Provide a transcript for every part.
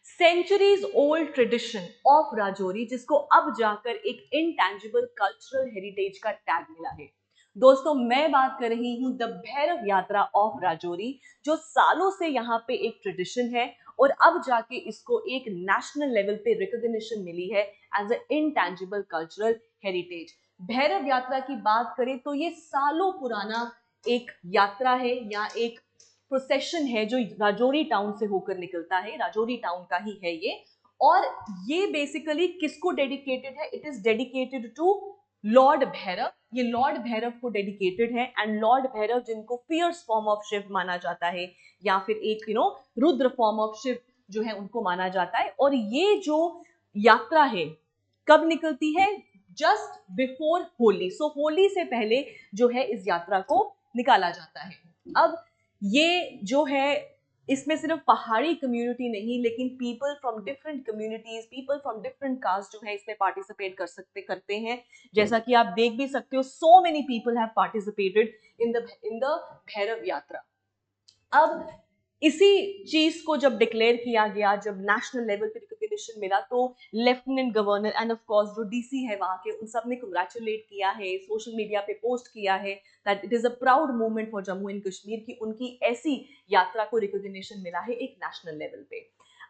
Centuries old tradition of Rajouri, जिसको अब जाकर एक इंटैंजिबल कल्चरल हेरिटेज का टैग मिला है। दोस्तों, मैं बात कर रही हूं द भैरव यात्रा ऑफ राजौरी, जो सालों से यहाँ पे एक ट्रेडिशन है और अब जाके इसको एक नेशनल लेवल पे रिकॉग्निशन मिली है as a intangible cultural heritage. Bhairav Yatra की बात करें तो ये सालों पुराना एक यात्रा है या एक प्रोसेशन है जो राजौरी टाउन से होकर निकलता है, राजौरी टाउन का ही है ये। और ये बेसिकली किसको डेडिकेटेड है? It is dedicated to lord Bhairav. ये लॉर्ड भैरव को डेडिकेटेड है एंड लॉर्ड भैरव जिनको फियर्स फॉर्म ऑफ शिव माना जाता है या फिर एक रुद्र फॉर्म ऑफ शिव जो है उनको माना जाता है। और ये जो यात्रा है कब निकलती है? Just before Holi. So Holi से पहले जो है इस यात्रा को निकाला जाता है। अब ये जो है इसमें सिर्फ पहाड़ी कम्युनिटी नहीं, लेकिन people from different communities, people from different caste जो है इसमें पार्टिसिपेट करते हैं। जैसा कि आप देख भी सकते हो, so many people have participated in the Bhairav यात्रा। अब इसी चीज को जब डिक्लेयर किया गया, जब नेशनल लेवल पे रिकॉग्निशन मिला, तो lieutenant governor end of course जो डीसी है वहां के, उन सब ने कंग्रेचुलेट किया है, सोशल मीडिया पे पोस्ट किया है that it is a proud moment for Jammu and Kashmir की उनकी ऐसी यात्रा को रिकॉग्निशन मिला है एक नेशनल लेवल पे।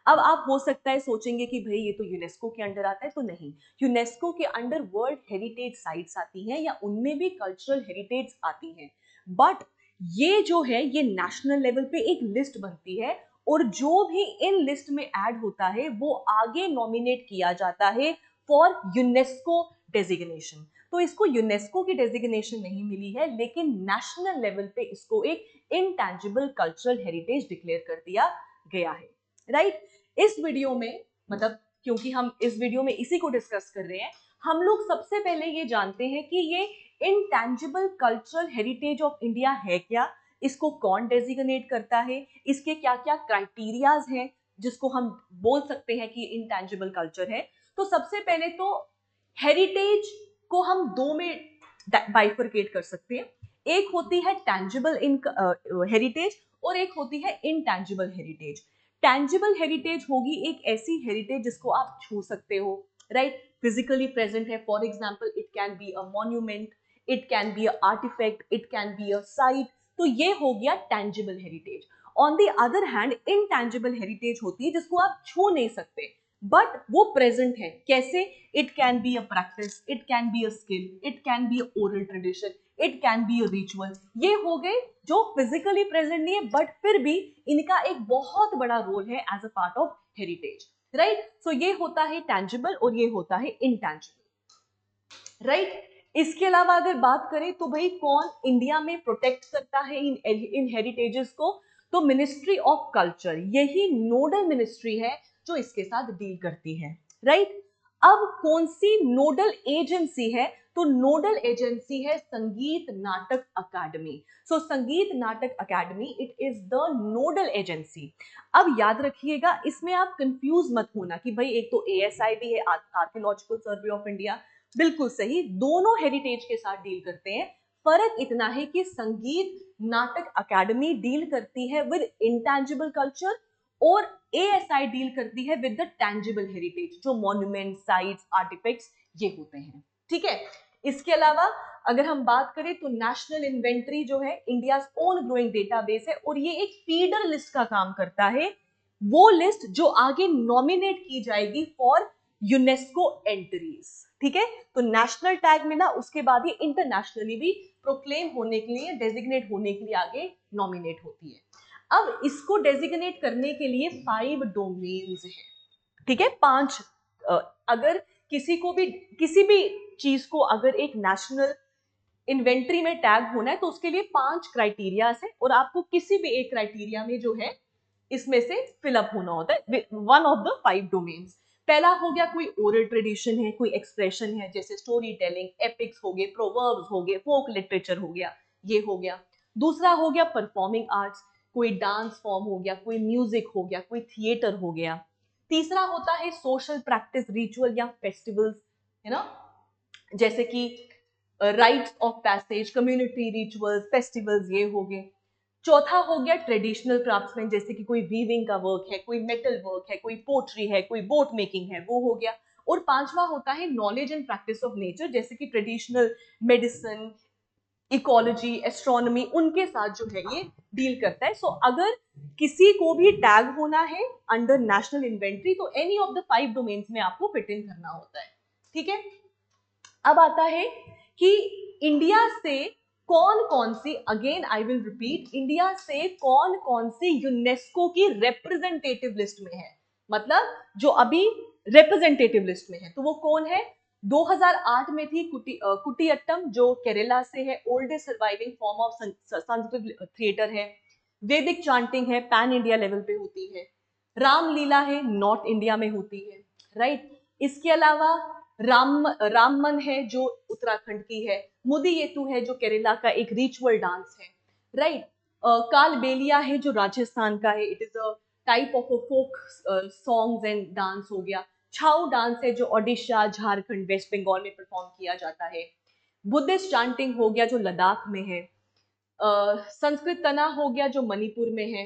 अब आप हो सकता है सोचेंगे कि भाई ये तो यूनेस्को के अंडर आता है, तो नहीं, यूनेस्को के अंडर वर्ल्ड हेरिटेज साइट्स आती हैं या उनमें भी कल्चरल हेरिटेज आती हैं, बट ये जो है ये नेशनल लेवल पे एक लिस्ट बनती है और जो भी इन लिस्ट में ऐड होता है वो आगे नॉमिनेट किया जाता है फॉर यूनेस्को डेजिग्नेशन। तो इसको यूनेस्को की डेजिग्नेशन नहीं मिली है, लेकिन नेशनल लेवल पे इसको एक इनटैंजिबल कल्चरल हेरिटेज डिक्लेयर कर दिया गया है। राइट? इस वीडियो में, मतलब क्योंकि हम इस वीडियो में इसी को डिस्कस कर रहे हैं, हम लोग सबसे पहले ये जानते हैं कि ये intangible cultural heritage of India है क्या, इसको कौन डेजिग्नेट करता है, इसके क्या क्या क्राइटेरियाज हैं जिसको हम बोल सकते हैं कि इंटैंजिबल कल्चर है। तो सबसे पहले तो हेरिटेज को हम दो में बाइफरकेट कर सकते हैं। एक होती है टैंजिबल हेरिटेज और एक होती है इनटैंजिबल हेरिटेज। टैंजिबल हेरिटेज होगी एक ऐसी हेरिटेज जिसको आप छू सकते हो, राइट? फिजिकली प्रेजेंट है। For example, it can be a monument, it can be a artifact, it can be a site. तो ये हो गया tangible heritage. On the other hand intangible heritage होती है जिसको आप छू नहीं सकते बट वो प्रेजेंट है। कैसे? It can be a practice, it can be a skill, it can be a oral tradition, it can be a ritual. ये हो गए जो फिजिकली प्रेजेंट नहीं है बट फिर भी इनका एक बहुत बड़ा रोल है as a part of heritage. Right? So ये होता है टैंजिबल और ये होता है इनटैंजिबल। राइट? इसके अलावा अगर बात करें तो भाई कौन इंडिया में प्रोटेक्ट करता है इन हेरिटेजेस को? तो मिनिस्ट्री ऑफ कल्चर, यही नोडल मिनिस्ट्री है जो इसके साथ डील करती है। राइट? अब कौन सी नोडल एजेंसी है? तो नोडल एजेंसी है संगीत नाटक अकादमी। So Sangeet Natak Akademi, it is the nodal agency. अब याद रखिएगा, इसमें आप कंफ्यूज मत होना कि भाई एक तो एएसआई भी है, आर्कियोलॉजिकल सर्वे ऑफ इंडिया, बिल्कुल सही, दोनों हेरिटेज के साथ डील करते हैं। फर्क इतना है कि संगीत नाटक अकादमी डील करती है विद इंटैंजिबल कल्चर और एएसआई डील करती है विद द टैंजिबल हेरिटेज, जो मॉन्यूमेंट, साइट्स, आर्टिफैक्ट्स ये होते हैं। ठीक है? इसके अलावा अगर हम बात करें तो नेशनल इन्वेंटरी जो है इंडिया ओन ग्रोइंग डेटाबेस है और ये एक फीडर लिस्ट का काम करता है, वो लिस्ट जो आगे नॉमिनेट की जाएगी फॉर यूनेस्को एंट्रीज। ठीक है? तो नेशनल टैग मिला, उसके बाद ये इंटरनेशनली भी प्रोक्लेम होने के लिए, डेजिग्नेट होने के लिए आगे नॉमिनेट होती है। अब इसको डेजिग्नेट करने के लिए 5 डोमेन्स हैं। ठीक है? 5 अगर किसी भी चीज को अगर एक नेशनल इन्वेंट्री में टैग होना है तो उसके लिए 5 क्राइटेरिया है और आपको किसी भी एक क्राइटेरिया में जो है इसमें से फिलअप होना होता है, वन ऑफ द 5 डोमेन्स। पहला हो गया कोई ओरल ट्रेडिशन है, कोई एक्सप्रेशन है, जैसे स्टोरी टेलिंग, एपिक्स हो गए, प्रोवर्ब्स हो गए, फोक लिटरेचर हो गया, ये हो गया। दूसरा हो गया परफॉर्मिंग आर्ट्स, कोई डांस फॉर्म हो गया, कोई म्यूजिक हो गया, कोई थिएटर हो गया। तीसरा होता है सोशल प्रैक्टिस, रिचुअल या फेस्टिवल्स, है ना, जैसे कि rights of passage, community rituals, festivals, ये हो गए। चौथा हो गया ट्रेडिशनल क्राफ्ट्समैन, जैसे कि कोई वीविंग का वर्क है, कोई मेटल वर्क है, कोई पोट्री है, कोई बोट मेकिंग है, वो हो गया। और पांचवा होता है knowledge and practice of nature, जैसे कि ट्रेडिशनल मेडिसिन, इकोलॉजी, एस्ट्रोनॉमी, उनके साथ जो है ये डील करता है। सो अगर किसी को भी टैग होना है अंडर नेशनल इन्वेंट्री तो एनी ऑफ द 5 डोमेन्स में आपको फिट इन करना होता है। ठीक है, अब आता है कि इंडिया से कौन कौन सी, again I will repeat, India से कौन कौन सी यूनेस्को की रिप्रेजेंटेटिव लिस्ट में है, मतलब जो अभी रिप्रेजेंटेटिव लिस्ट में है, तो वो कौन है। 2008 में थी कुटियट्टम, जो केरला से है, oldest surviving form of Sanskrit theatre है। वैदिक चांटिंग है, पैन इंडिया लेवल पे होती है। रामलीला है, नॉर्थ इंडिया में होती है, राइट। इसके अलावा राममन है जो उत्तराखंड की है। मुदियेतु है जो केरला का एक रिचुअल डांस है, राइट। कालबेलिया है जो राजस्थान का है, it is a type of a folk songs and dance हो गया। छाऊ डांस है जो ओडिशा, झारखंड, वेस्ट बंगाल में परफॉर्म किया जाता है। बुद्धिस्ट चांटिंग हो गया जो लद्दाख में है। संस्कृत तना हो गया जो मणिपुर में है।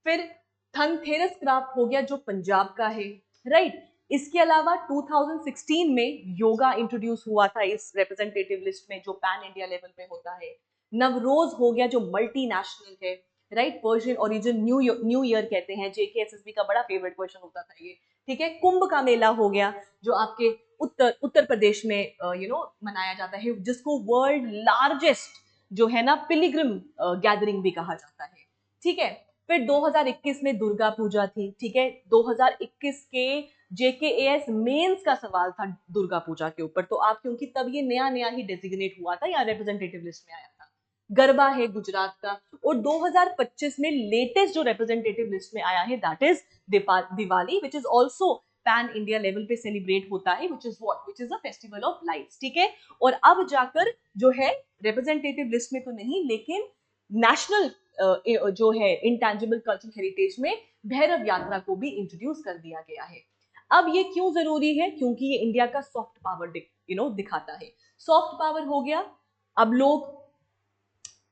फिर थनथेरस क्राफ्ट हो गया जो पंजाब का है, राइट। इसके अलावा 2016 में योगा इंट्रोड्यूस हुआ था इस रिप्रेजेंटेटिव लिस्ट में, जो पैन इंडिया लेवल पे होता है। नवरोज हो गया जो मल्टीनेशनल है, right. Persian origin new year कहते हैं, जेकेएसएसबी का बड़ा फेवरेट क्वेश्चन होता था ये। ठीक है, कुंभ का मेला हो गया जो आपके उत्तर प्रदेश में मनाया जाता है, जिसको वर्ल्ड लार्जेस्ट जो है ना पिलिग्रिम गैदरिंग भी कहा जाता है। ठीक है, फिर 2021 में दुर्गा पूजा थी। ठीक है, 2021 के जेकेएएस मेंस का सवाल था दुर्गा पूजा के ऊपर, तो आप, क्योंकि तब ये नया नया ही डेजिग्नेट हुआ था या रिप्रेजेंटेटिव लिस्ट में आया था। गरबा है गुजरात का। और 2025 में लेटेस्ट जो रिप्रेजेंटेटिव लिस्ट में आया है that is Diwali, which is also pan India level पे सेलिब्रेट होता है, which is a festival of lights. ठीक है, और अब जाकर जो है रिप्रेजेंटेटिव लिस्ट में तो नहीं, लेकिन नेशनल जो है इंटेंजिबल कल्चरल हेरिटेज में भैरव यात्रा को भी इंट्रोड्यूस कर दिया गया है। अब ये क्यों जरूरी है, क्योंकि ये इंडिया का सॉफ्ट पावर दिखाता है। सॉफ्ट पावर हो गया,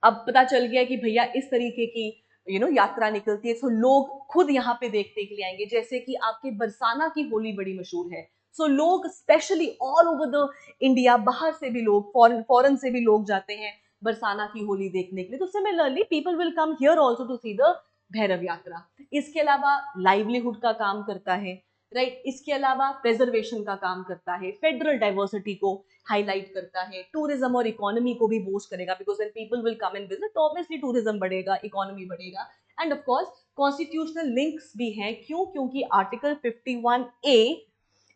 अब पता चल गया कि भैया इस तरीके की यात्रा निकलती है, तो लोग खुद यहाँ पे देखने के लिए आएंगे। जैसे कि आपके बरसाना की होली बड़ी मशहूर है, सो लोग specially all over the India, बाहर से भी लोग, फॉरेन से भी लोग जाते हैं बरसाना की होली देखने के लिए। तो similarly people will come here also to see the Bhairav Yatra. इसके अलावा लाइवलीहुड का काम करता है, राइट। इसके अलावा प्रेजर्वेशन का काम करता है, फेडरल डाइवर्सिटी को हाईलाइट करता है, टूरिज्म और इकोनॉमी को भी बूस्ट करेगा, because when people will come and visit तो ऑब्वियसली टूरिज्म बढ़ेगा, इकोनॉमी बढ़ेगा। End of course constitutional links भी हैं, क्यों, क्योंकि article 51A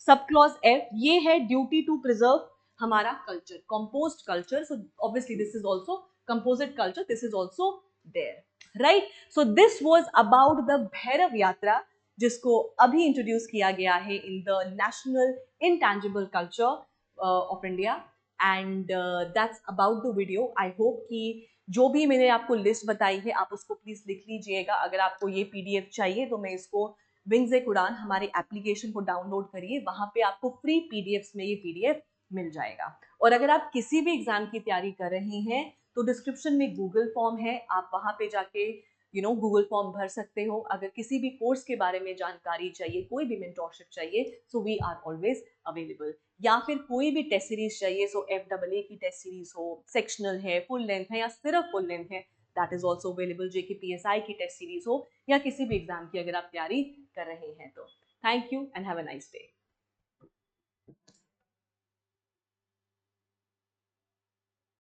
sub clause F ये है ड्यूटी टू प्रिजर्व हमारा culture, composed culture. So obviously this is also composite culture, this is also there, right. So this was about the Bhairav Yatra, जिसको अभी introduce किया गया है in the national intangible culture of India. And that's about the video. I hope कि जो भी मैंने आपको लिस्ट बताई है आप उसको प्लीज लिख लीजिएगा। अगर आपको ये पीडीएफ चाहिए तो मैं इसको विंग्स एक उड़ान हमारे एप्लीकेशन को डाउनलोड करिए, वहां पे आपको फ्री पीडीएफ्स में ये पीडीएफ मिल जाएगा। और अगर आप किसी भी एग्जाम की तैयारी कर रहे हैं तो डिस्क्रिप्शन में गूगल फॉर्म है, आप वहां पे जाके गूगल फॉर्म भर सकते हो। अगर किसी भी कोर्स के बारे में जानकारी चाहिए, कोई भी मेंटोरशिप चाहिए, so we are always available. या फिर कोई भी टेस्ट सीरीज चाहिए, सो FAA की टेस्ट सीरीज हो, सेक्शनल है, फुल लेंथ है या सिर्फ फुल लेंथ है, that is also available. JKPSI की टेस्ट सीरीज हो या किसी भी एग्जाम की अगर आप तैयारी कर रहे हैं तो। Thank you and have a nice day.